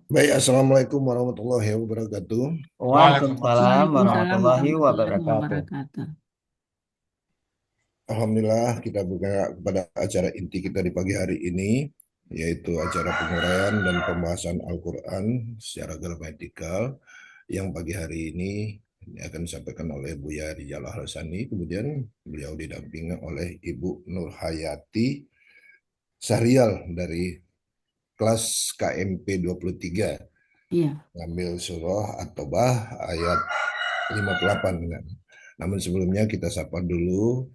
Baik, Assalamualaikum warahmatullahi wabarakatuh. Waalaikumsalam Waalaikumsalam warahmatullahi warahmatullahi wabarakatuh. wabarakatuh. Alhamdulillah kita buka kepada acara inti kita di pagi hari ini, yaitu acara penguraian dan pembahasan Al-Quran secara gramatikal yang pagi hari ini akan disampaikan oleh Buya Rijal Harsani, kemudian beliau didampingi oleh Ibu Nur Hayati Sahrial dari kelas KMP 23, Iya, ngambil surah At-Taubah ayat 58. Namun sebelumnya kita sapa dulu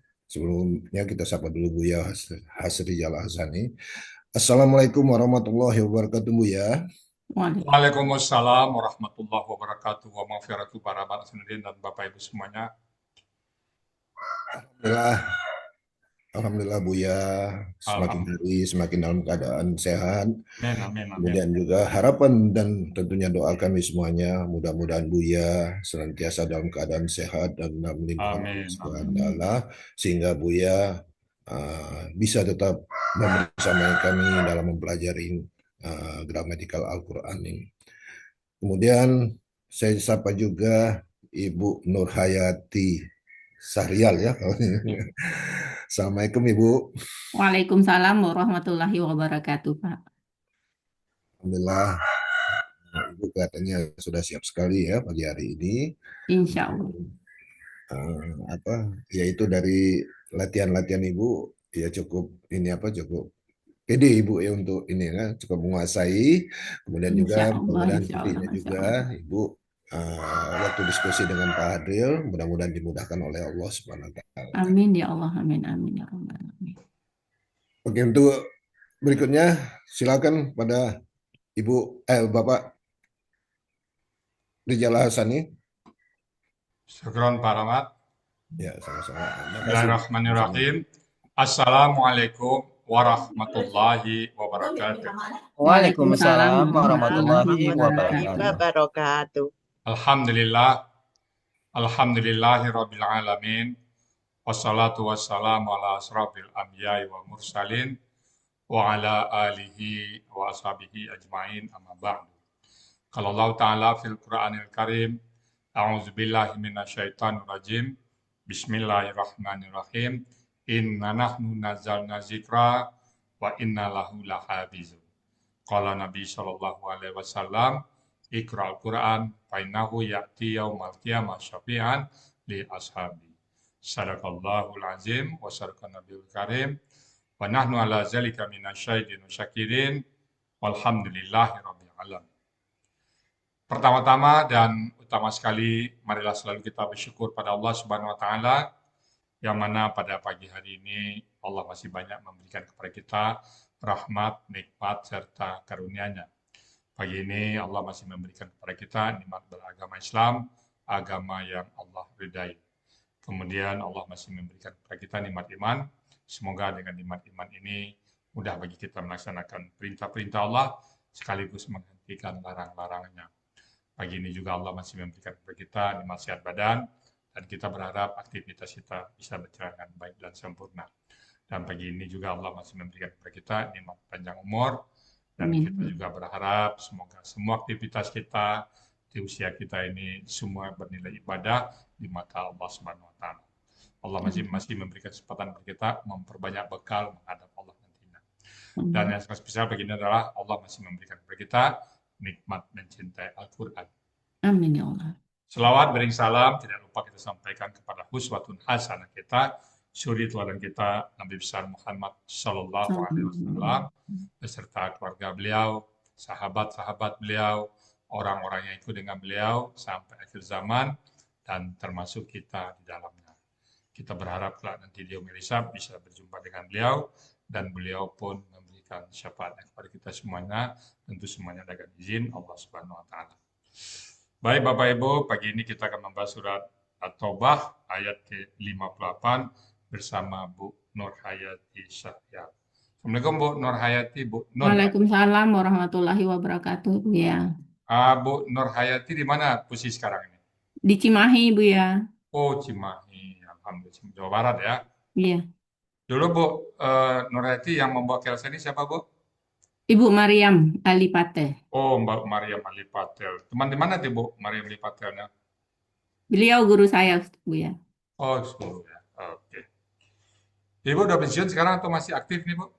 Buya Hasri Jal Hasani. Assalamualaikum warahmatullahi wabarakatuh Buya. waalaikumsalam. Waalaikumsalam warahmatullahi wabarakatuh. Wa maghfiratu para Sanudin dan Bapak Ibu semuanya. Alhamdulillah, Alhamdulillah Buya semakin Alhamdulillah. hari semakin dalam keadaan sehat. Amin, amin, amin. Kemudian juga harapan dan tentunya doa kami semuanya mudah-mudahan Buya senantiasa dalam keadaan sehat dan dalam lindungan Allah Amin, Subhanahu amin. wa Ta'ala, sehingga Buya bisa tetap membersamai kami dalam mempelajari gramatikal Al-Quran ini. Kemudian saya sapa juga Ibu Nur Hayati Sahrial ya. Assalamualaikum Ibu. Waalaikumsalam warahmatullahi wabarakatuh, Pak. Alhamdulillah Ibu kelihatannya sudah siap sekali ya pagi hari ini. Insya Allah. Apa yaitu dari latihan-latihan Ibu ya cukup ini apa cukup pede Ibu ya untuk ini kan cukup menguasai, kemudian Insya juga Allah, mudah-mudahan insya Allah, intinya insya juga Allah. Ibu waktu diskusi dengan Pak Hadril mudah-mudahan dimudahkan oleh Allah Subhanahu wa Ta'ala. Amin ya Allah, amin, amin ya Rabbal alamin. Oke, untuk berikutnya silakan pada Ibu Bapak Rijal Hasani. Syukron Pak Rahmat. Ya, sama-sama. Terima kasih. Bismillahirrahmanirrahim. Assalamualaikum warahmatullahi wabarakatuh. Waalaikumsalam Waalaikumsalam Waalaikumsalam warahmatullahi warahmatullahi warahmatullahi wabarakatuh. wabarakatuh. wabarakatuh. Alhamdulillah, alhamdulillahi rabbil alamin. Wassalatu wassalamu ala asrafil anbiya'i wa mursalin wa ala alihi wa ashabihi ajmain amma ba'du. Kalau Allah Ta'ala fil Qur'anil Karim, A'udzu billahi minasyaitonir rajim. Bismillahirrahmanirrahim. Inna nahnu nazzalna dzikra wa inna lahu lahafizun. Qala Nabi sallallahu alaihi wasallam, Iqra'ul Qur'an fa innahu ya'ti yaumal qiyamah syafi'an li ashabi. Sadaqallahul azim wa sadaqan nabiyul karim. Wa nahnu ala zalika minasyahidin wa syakirin. Walhamdulillahi rabbil alamin. Pertama-tama dan utama sekali, marilah selalu kita bersyukur pada Allah Subhanahu wa Ta'ala, yang mana pada pagi hari ini Allah masih banyak memberikan kepada kita rahmat, nikmat, serta karunia-Nya. Pagi ini Allah masih memberikan kepada kita nikmat beragama Islam, agama yang Allah ridai. Kemudian Allah masih memberikan kepada kita nikmat iman. Semoga dengan nikmat iman ini mudah bagi kita melaksanakan perintah-perintah Allah sekaligus menghentikan larang-larangnya. Pagi ini juga Allah masih memberikan kepada kita nikmat sehat badan, dan kita berharap aktivitas kita bisa berjalan dengan baik dan sempurna. Dan pagi ini juga Allah masih memberikan kepada kita nikmat panjang umur, dan Amin. kita juga berharap semoga semua aktivitas kita di usia kita ini semua bernilai ibadah di mata Allah Subhanahu wa Ta'ala. Allah masih memberikan kesempatan bagi kita memperbanyak bekal menghadap Allah nantinya. Dan yang sangat spesial begini adalah Allah masih memberikan kepada kita nikmat mencintai Al-Quran. Amin ya Allah. Selawat bering salam tidak lupa kita sampaikan kepada uswatun hasanah kita, suri teladan kita Nabi besar Muhammad Sallallahu Alaihi Wasallam beserta keluarga beliau, sahabat-sahabat beliau, orang-orang yang ikut dengan beliau sampai akhir zaman, dan termasuk kita di dalamnya. Kita berharap kelak nanti di yaumil hisab bisa berjumpa dengan beliau, dan beliau pun memberikan syafaat kepada kita semuanya, tentu semuanya dengan izin Allah Subhanahu wa Ta'ala. Baik Bapak Ibu, pagi ini kita akan membahas surat At-Taubah ayat ke-58 bersama Bu Nur Hayati Syahrial. Assalamualaikum Bu Nur Hayati, Bu Nur. Waalaikumsalam warahmatullahi wabarakatuh, Bu ya. Bu Nur Hayati di mana posisi sekarang ini? Di Cimahi, Bu ya. Oh, Cimahi, alhamdulillah, Jawa Barat ya. Iya. Dulu Bu, Nurhayati yang membawa Kelsa ini siapa Bu? Ibu Maryam Alipate. Oh, Mbak Maria Malipatel. Teman di mana tuh Bu, Maria Malipatelnya? Beliau guru saya, Bu ya. Oh, sekolah ya. Oke. Ibu udah pensiun sekarang atau masih aktif nih Bu?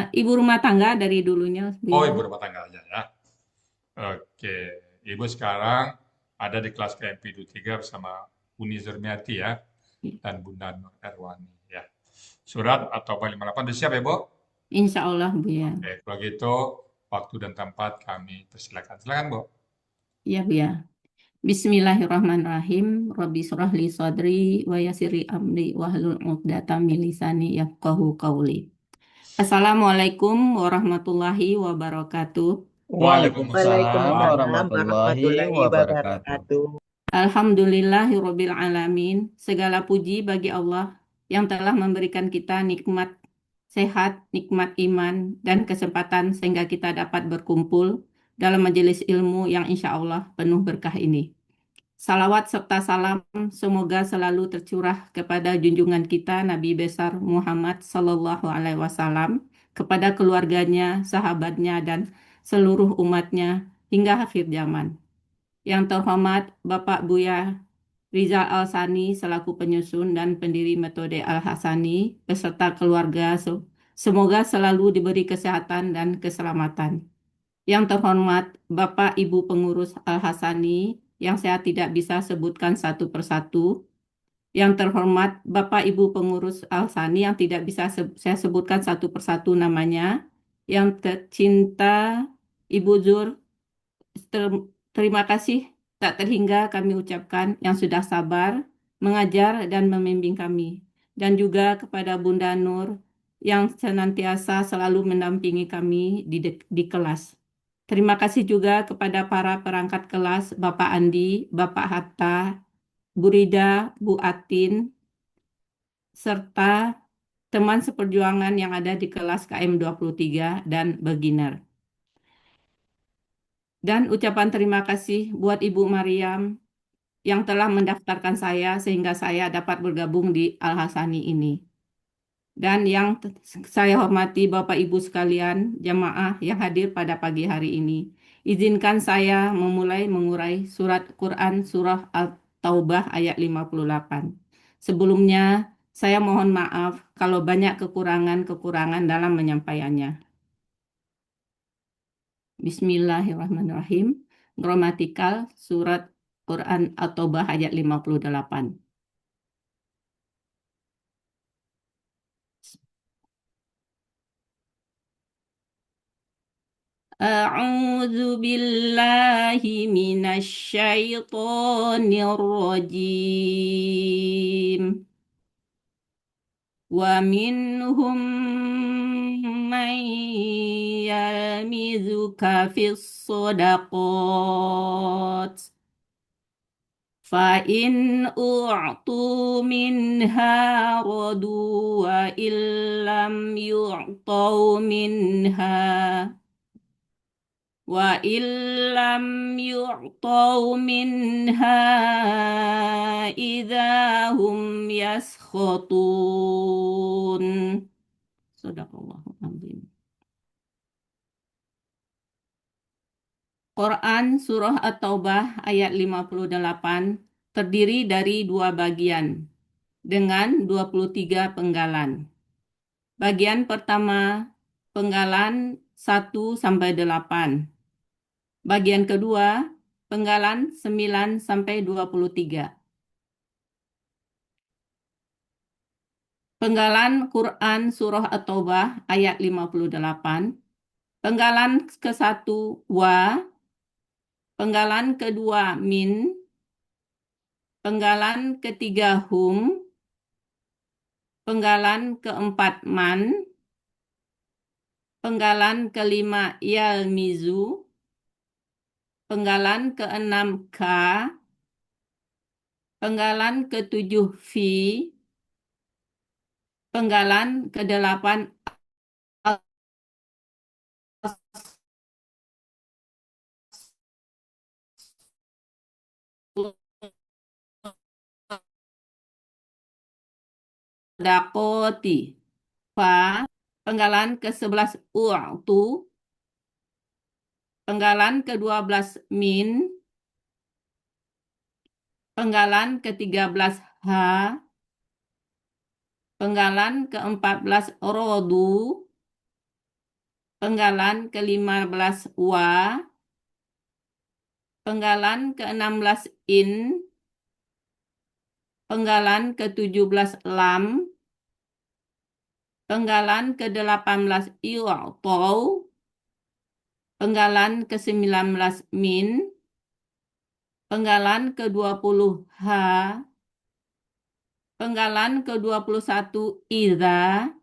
Ibu rumah tangga dari dulunya, Bu Oh, ya. ibu rumah tangga aja ya. Oke. Ibu sekarang ada di kelas KMP 23 bersama Uni Zurmiati ya. Dan Bunda Nur Erwani ya. Surat atau 58 udah siap ya Bu? Insya Allah, Bu ya. Oke, kalau gitu waktu dan tempat kami persilakan. Silakan Bu. Iya, Bu ya. Bismillahirrahmanirrahim. Rabbi shrah li sadri wa yassir li amri wahlul 'uqdatam min lisani yafqahu qawli. Assalamualaikum warahmatullahi wabarakatuh. Waalaikumsalam. Waalaikumsalam warahmatullahi warahmatullahi wabarakatuh. wabarakatuh. Alhamdulillahirabbil alamin. Segala puji bagi Allah yang telah memberikan kita nikmat sehat, nikmat iman, dan kesempatan sehingga kita dapat berkumpul dalam majelis ilmu yang insya Allah penuh berkah ini. Salawat serta salam semoga selalu tercurah kepada junjungan kita Nabi besar Muhammad Sallallahu Alaihi Wasallam, kepada keluarganya, sahabatnya, dan seluruh umatnya hingga akhir zaman. Yang terhormat Bapak Buya Rizal Al-Sani selaku penyusun dan pendiri metode Al-Hasani beserta keluarga, semoga selalu diberi kesehatan dan keselamatan. Yang terhormat Bapak Ibu pengurus Al-Hasani yang saya tidak bisa sebutkan satu persatu. Yang terhormat Bapak Ibu pengurus Al-Hasani yang tidak bisa saya sebutkan satu persatu namanya. Yang tercinta Ibu Zur, terima kasih tak terhingga kami ucapkan yang sudah sabar mengajar dan membimbing kami. Dan juga kepada Bunda Nur yang senantiasa selalu mendampingi kami di kelas. Terima kasih juga kepada para perangkat kelas, Bapak Andi, Bapak Hatta, Bu Rida, Bu Atin, serta teman seperjuangan yang ada di kelas KM 23 dan beginner. Dan ucapan terima kasih buat Ibu Maryam yang telah mendaftarkan saya sehingga saya dapat bergabung di Al-Hasani ini. Dan yang saya hormati Bapak Ibu sekalian, jamaah yang hadir pada pagi hari ini. Izinkan saya memulai mengurai surat Quran surah At-Taubah ayat 58. Sebelumnya, saya mohon maaf kalau banyak kekurangan-kekurangan dalam menyampaikannya. Bismillahirrahmanirrahim. Gramatikal surat Quran At-Taubah ayat 58. A'udzu billahi minasy syaithanir rajim. Wa minhum man yalmizuka fis shadaqat. فإن أعطوا منها رضوا وإن لم يعطوا منها إذا هم يسخطون. Sadaqallahul azim. Quran Surah At-Taubah ayat 58 terdiri dari dua bagian dengan 23 penggalan. Bagian pertama, penggalan 1-8. Bagian kedua, penggalan 9-23. Penggalan Quran Surah At-Taubah ayat 58. Penggalan ke-1 wa, penggalan kedua min, penggalan ketiga hum, penggalan keempat man, penggalan kelima yalmizu, penggalan keenam ka, penggalan ketujuh fi, penggalan kedelapan sodakoti. Fa, penggalan ke-11 u'tu, penggalan ke-12 min, penggalan ke-13 ha, penggalan ke-14 rodu, penggalan ke-15 wa, penggalan ke-16 in, penggalan ke-17 lam, penggalan ke-18 yu'tau, penggalan ke-19 min, penggalan ke-20 ha, penggalan ke-21 idza,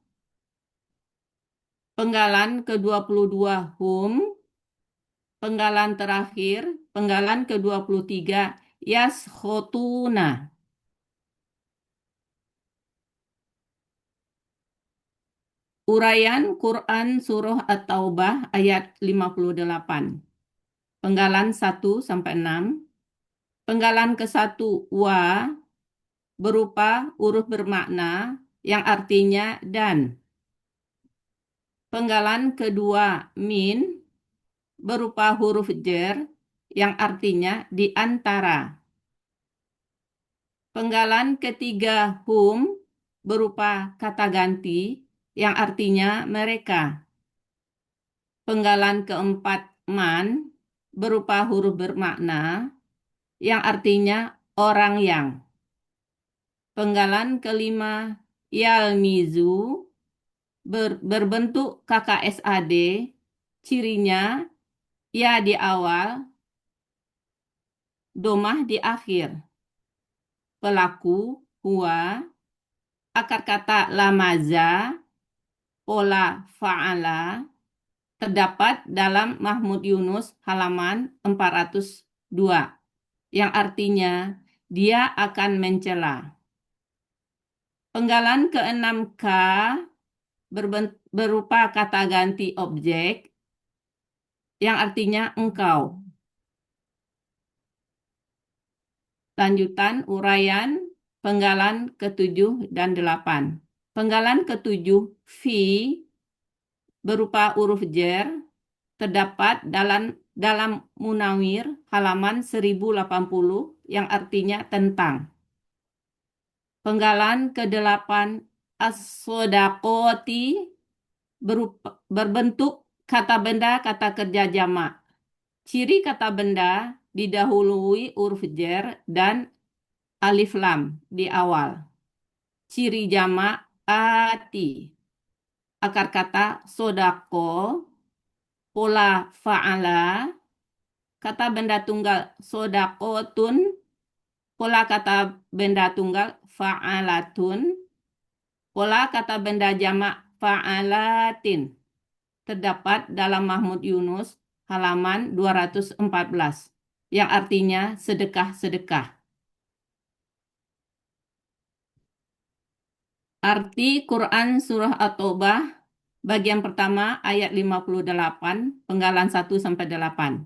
penggalan ke-22 hum, penggalan terakhir, penggalan ke-23 yaskhotuna. Uraian Quran Surah At-Taubah ayat 58. Penggalan 1 sampai 6. Penggalan ke-1 wa berupa huruf bermakna yang artinya dan. Penggalan kedua min berupa huruf jar yang artinya di antara. Penggalan ketiga hum berupa kata ganti yang artinya mereka. Penggalan keempat man berupa huruf bermakna yang artinya orang yang. Penggalan kelima yalmizu berbentuk KKSAD, cirinya ya di awal, domah di akhir. Pelaku huwa, akar kata lamaza, pola fa'ala, terdapat dalam Mahmud Yunus halaman 402, yang artinya dia akan mencela. Penggalan ke-6 K berupa kata ganti objek yang artinya engkau. Lanjutan uraian penggalan ke-7 dan 8. Penggalan ke-7 fi berupa huruf jar terdapat dalam Munawir halaman 1080 yang artinya tentang. Penggalan ke-8 as-sodaqoti berbentuk kata benda kata kerja jamak. Ciri kata benda didahului huruf jar dan alif lam di awal. Ciri jamak ati. Akar kata sodako, pola fa'ala, kata benda tunggal sodakotun, pola kata benda tunggal fa'alatun, pola kata benda jamak fa'alatin. Terdapat dalam Mahmud Yunus halaman 214, yang artinya sedekah-sedekah. Arti Quran Surah At-Taubah bagian pertama ayat 58, penggalan 1 sampai 8.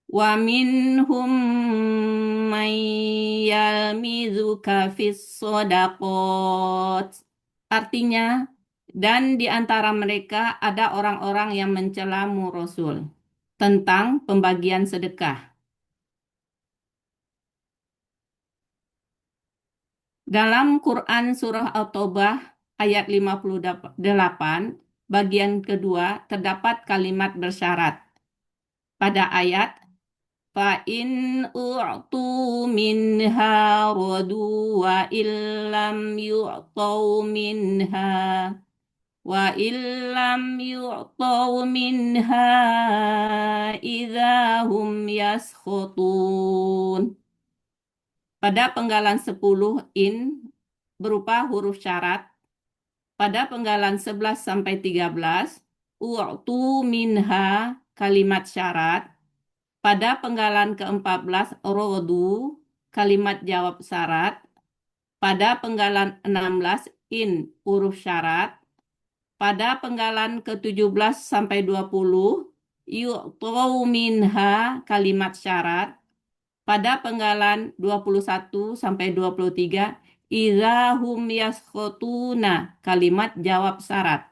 Wa minhum may yalmizuka fis shadaqat. Artinya, dan di antara mereka ada orang-orang yang mencelamu Rasul tentang pembagian sedekah. Dalam Quran Surah At-Taubah ayat 58, bagian kedua terdapat kalimat bersyarat. Pada ayat fa'in u'tu minha radu wa illam yu'tau minha wa illam yu'tau minha idahum yaskhutun. Pada penggalan 10 in berupa huruf syarat. Pada penggalan 11 sampai 13 u'tu minha kalimat syarat. Pada penggalan ke-14 rodu kalimat jawab syarat. Pada penggalan 16 in huruf syarat. Pada penggalan ke-17 sampai 20 yu'tu minha kalimat syarat. Pada penggalan 21 sampai 23 idza yaskhotuna, kalimat jawab syarat.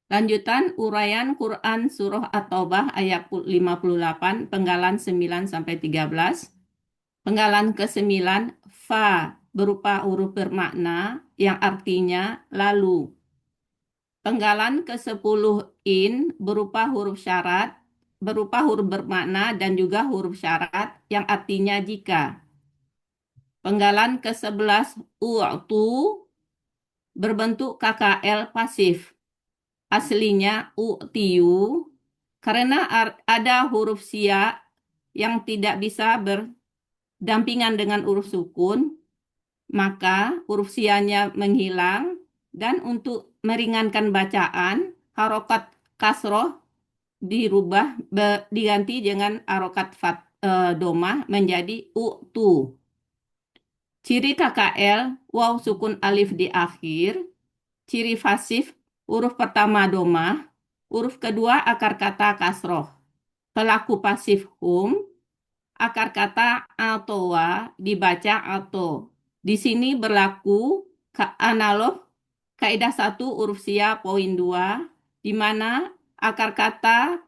Lanjutan uraian Quran Surah At-Taubah ayat 58, penggalan 9 sampai 13. Penggalan ke-9, fa berupa huruf bermakna yang artinya lalu. Penggalan ke-10, in berupa huruf syarat, berupa huruf bermakna dan juga huruf syarat yang artinya jika. Penggalan ke-11, u'tu berbentuk KKL pasif. Aslinya u'tiu, karena ada huruf sia yang tidak bisa berdampingan dengan huruf sukun, maka huruf sianya menghilang, dan untuk meringankan bacaan, harokat kasroh diganti dengan harokat domah menjadi u'tu. Ciri KKL, waw sukun alif di akhir. Ciri pasif, huruf pertama domah, huruf kedua akar kata kasroh. Pelaku pasif akar kata atowa dibaca ato. Di sini berlaku analog kaidah 1 huruf sia poin 2, di mana akar kata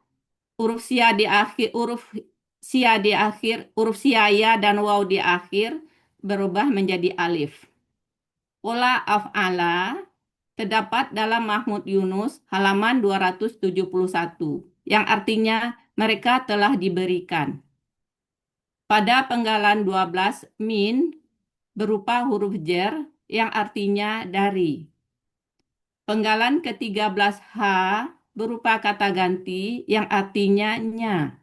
huruf sia di akhir, huruf sia ya dan waw di akhir berubah menjadi alif. Pola af'ala terdapat dalam Mahmud Yunus halaman 271, yang artinya mereka telah diberikan. Pada penggalan 12, min berupa huruf jer yang artinya dari. Penggalan ke-13, h berupa kata ganti yang artinya nya.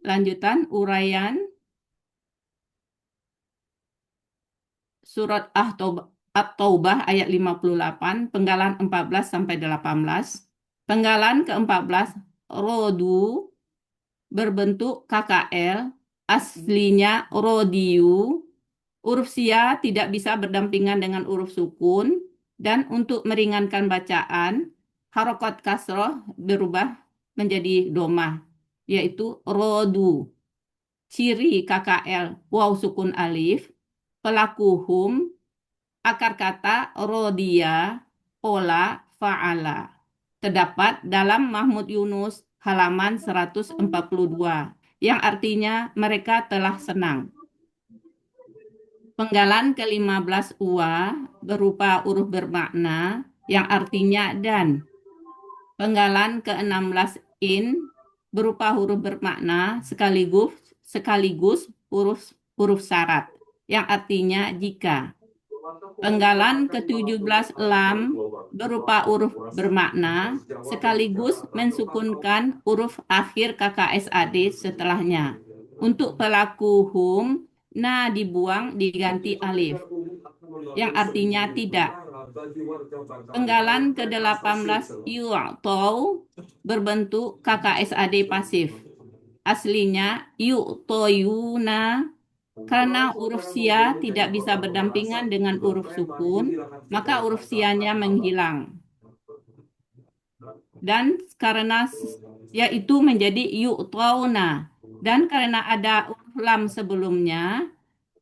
Lanjutan uraian surat At-Taubah ayat 58, penggalan 14 sampai 18. Penggalan ke-14, rodu berbentuk KKL, aslinya rodiu. Huruf sia tidak bisa berdampingan dengan huruf sukun, dan untuk meringankan bacaan, harokat kasroh berubah menjadi domah, yaitu rodu. Ciri KKL, waw sukun alif, pelaku akar kata rodia, pola fa'ala. Terdapat dalam Mahmud Yunus halaman 142, yang artinya mereka telah senang. Penggalan ke-15 uwa berupa huruf bermakna yang artinya dan. Penggalan ke-16 in berupa huruf bermakna sekaligus huruf syarat yang artinya jika. Penggalan ke-17 lam berupa huruf bermakna sekaligus mensukunkan huruf akhir KKSAD setelahnya. Untuk pelaku na dibuang diganti alif yang artinya tidak. Penggalan ke-18 yu'tau berbentuk KKSAD pasif. Aslinya yu'toyuna. Karena huruf sia tidak bisa berdampingan dengan huruf sukun, maka huruf sianya menghilang. Dan karena yaitu menjadi yu'tauna. Dan karena ada huruf lam sebelumnya,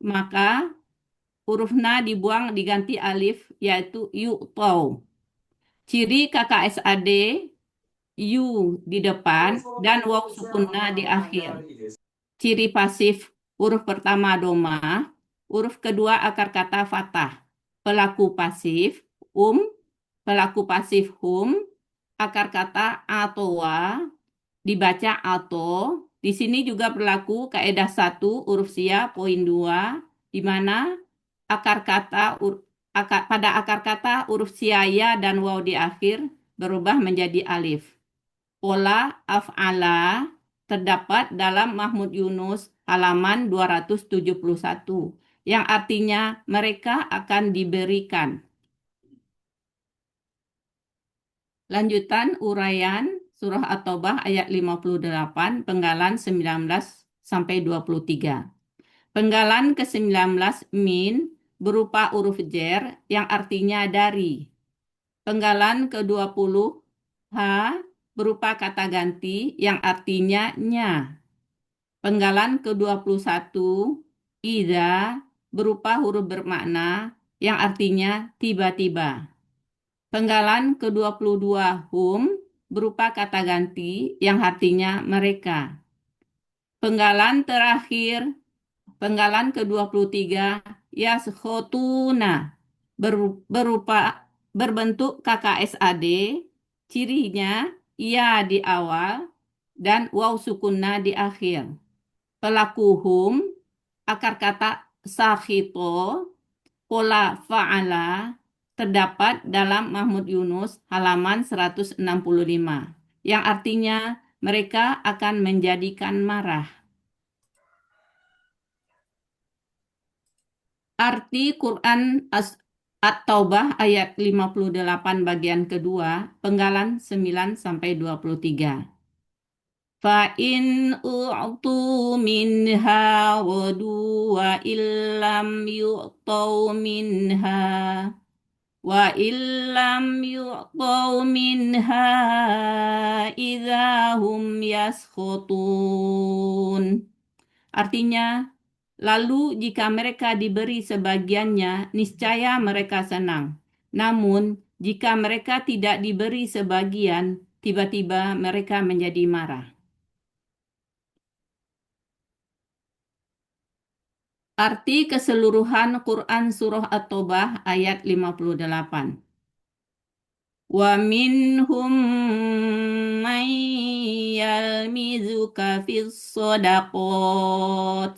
maka huruf na dibuang diganti alif, yaitu yu'tau. Ciri KKSAD, yu di depan dan waw sukunna di akhir. Ciri pasif, huruf pertama domah, huruf kedua akar kata fathah. Pelaku pasif, pelaku pasif akar kata atowa, dibaca ato. Di sini juga berlaku kaidah 1 huruf sia poin 2, di mana pada akar kata huruf sia ya dan waw di akhir berubah menjadi alif. Pola af'ala terdapat dalam Mahmud Yunus halaman 271, yang artinya mereka akan diberikan. Lanjutan uraian surah At-Taubah ayat 58, penggalan 19 sampai 23. Penggalan ke-19 min berupa huruf jer yang artinya dari. Penggalan ke-20 h berupa kata ganti yang artinya nya. Penggalan ke-21, idza, berupa huruf bermakna yang artinya tiba-tiba. Penggalan ke-22, hum, berupa kata ganti yang artinya mereka. Penggalan terakhir, penggalan ke-23, yaskhotuna, berupa berbentuk KKSAD, cirinya ya di awal dan waw sukunna di akhir. Pelaku akar kata sakhito, pola fa'ala, terdapat dalam Mahmud Yunus halaman 165, yang artinya mereka akan menjadikan marah. Arti Quran At-Taubah ayat 58 bagian kedua, penggalan 9-23. Fa'in u'tu minha wadu wa illam yu'tau minha wa illam yu'tau minha idahum yaskhutun. Artinya, lalu jika mereka diberi sebagiannya, niscaya mereka senang. Namun, jika mereka tidak diberi sebagian, tiba-tiba mereka menjadi marah. Arti keseluruhan Quran Surah At-Taubah ayat 58. Wa minhum man yalmizuka fis sadaqat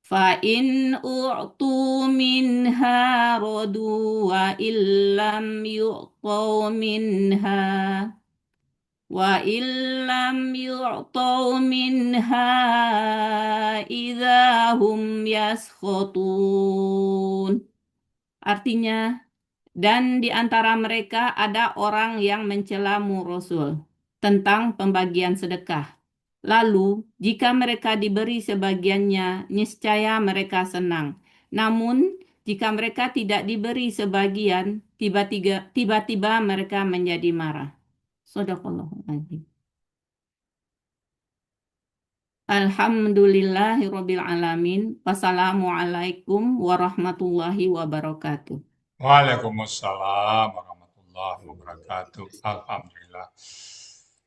fa in u'tu minha radu wa illam yu'tau minha wa illam yu'tau minha idahum yaskhutun. Artinya, dan di antara mereka ada orang yang mencelamu Rasul tentang pembagian sedekah. Lalu, jika mereka diberi sebagiannya, niscaya mereka senang. Namun, jika mereka tidak diberi sebagian, tiba-tiba mereka menjadi marah. Shadaqallahul adzim. Alhamdulillahirabbil alamin. Wassalamualaikum warahmatullahi wabarakatuh. Waalaikumsalam warahmatullahi wabarakatuh. Alhamdulillah.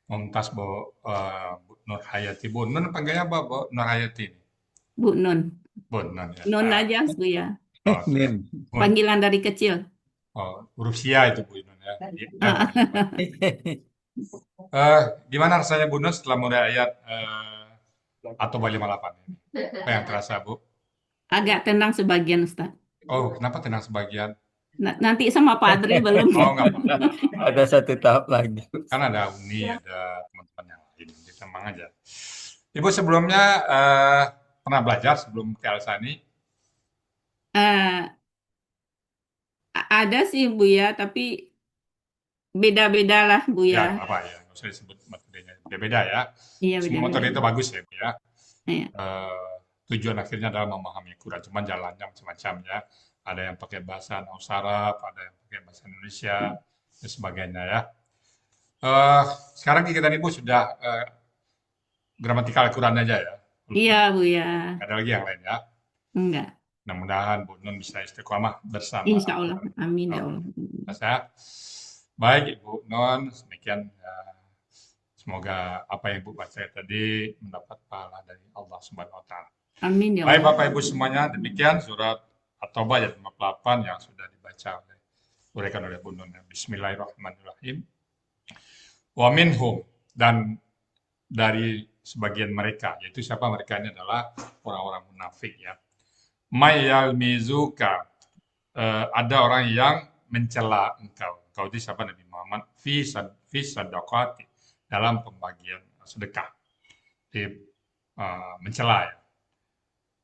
Mumtaz Bu, Bu Nur Hayati. Bu Nun panggilnya apa, Bu Nur Hayati? Bu Nun. Bu Nun ya. Nun aja, Bu ya. Oh, Nin. Nun. Panggilan dari kecil. Oh, huruf Sia itu Bu Nun ya. Ah. Gimana rasanya Bu Nun setelah mulai ayat atau 58 ini? Apa yang terasa Bu? Agak tenang sebagian, Ustaz. Oh, kenapa tenang sebagian? Nanti sama Pak Adri belum. Oh, nggak apa-apa. Ada satu tahap lagi. Kan ada Uni, ada teman-teman yang lain. Jadi tenang aja. Ibu sebelumnya pernah belajar sebelum ke Alsani? Eh, ada sih Bu ya, tapi beda-beda lah Bu Ya, ya. apa ya? Nggak usah disebut materinya. Beda-beda ya. Iya, Semua materi itu beda-beda. bagus ya, Bu ya. Iya. Tujuan akhirnya adalah memahami Quran. Cuman jalannya macam-macam ya. Ada yang pakai bahasa Naus Arab, ada yang pakai bahasa Indonesia, dan sebagainya ya. Sekarang kita Ibu sudah gramatikal Quran aja ya. Iya Bu ya. Ada lagi yang lain ya. Enggak. Mudah-mudahan Bu Nun bisa istiqomah bersama. Insya Allah. Amin ya Allah. Saya. Baik Ibu Nun, demikian semoga apa yang Ibu baca tadi mendapat pahala dari Allah Subhanahu wa taala. Amin ya Baik Allah. Bapak Ibu semuanya, demikian surat At-Taubah ayat 58 yang sudah dibaca oleh Bu Nun. Bismillahirrahmanirrahim. Wa minhum, dan dari sebagian mereka, yaitu siapa mereka ini adalah orang-orang munafik ya. Mayal mizuka, ada orang yang mencela engkau. Engkau itu siapa? Nabi Muhammad fi sadaqati, dalam pembagian sedekah. Mencela ya.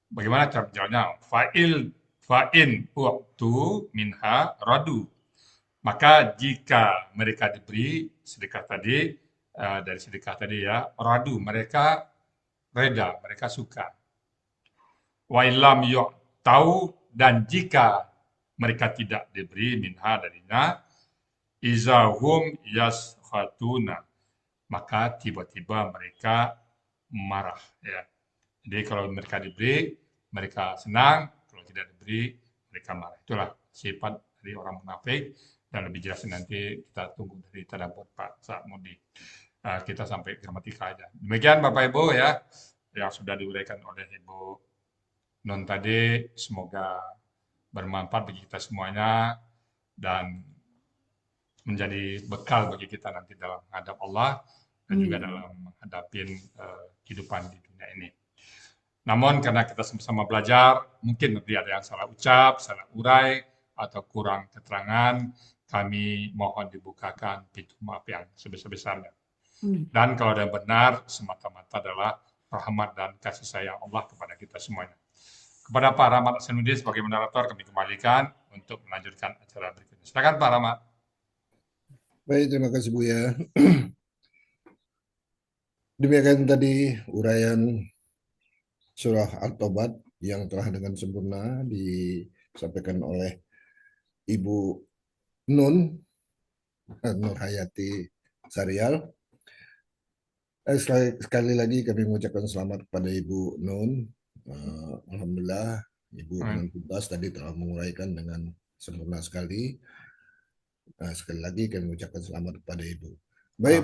Bagaimana cara menjawabnya? Fa'in waktu minha radu. Maka jika mereka diberi sedekah tadi, dari sedekah tadi ya, radu, mereka reda, mereka suka. Wa illam yu'tau, dan jika mereka tidak diberi minha darinya, izahum yaskhatuna, maka tiba-tiba mereka marah ya. Jadi kalau mereka diberi, mereka senang, kalau tidak diberi, mereka marah. Itulah sifat dari orang munafik, dan lebih jelas nanti kita tunggu dari tadabbur Pak Sa'mudi. Kita sampai gramatika aja. Demikian Bapak Ibu ya, yang sudah diuraikan oleh Ibu Nun tadi, semoga bermanfaat bagi kita semuanya dan menjadi bekal bagi kita nanti dalam menghadap Allah dan juga dalam menghadapi kehidupan di dunia ini. Namun karena kita sama-sama belajar, mungkin nanti ada yang salah ucap, salah urai, atau kurang keterangan, kami mohon dibukakan pintu maaf yang sebesar-besarnya. Dan kalau ada yang benar, semata-mata adalah rahmat dan kasih sayang Allah kepada kita semuanya. Kepada Pak Rahmat Hasanuddin sebagai moderator, kami kembalikan untuk melanjutkan acara berikutnya. Silakan Pak Rahmat. Baik, terima kasih Buya. Demikian tadi uraian surah At-Taubat yang telah dengan sempurna disampaikan oleh Ibu Nun Nur Hayati Sarial. Sekali lagi kami mengucapkan selamat kepada Ibu Nun. Alhamdulillah Ibu dengan tuntas tadi telah menguraikan dengan sempurna sekali. Sekali lagi kami mengucapkan selamat kepada Ibu. Baik.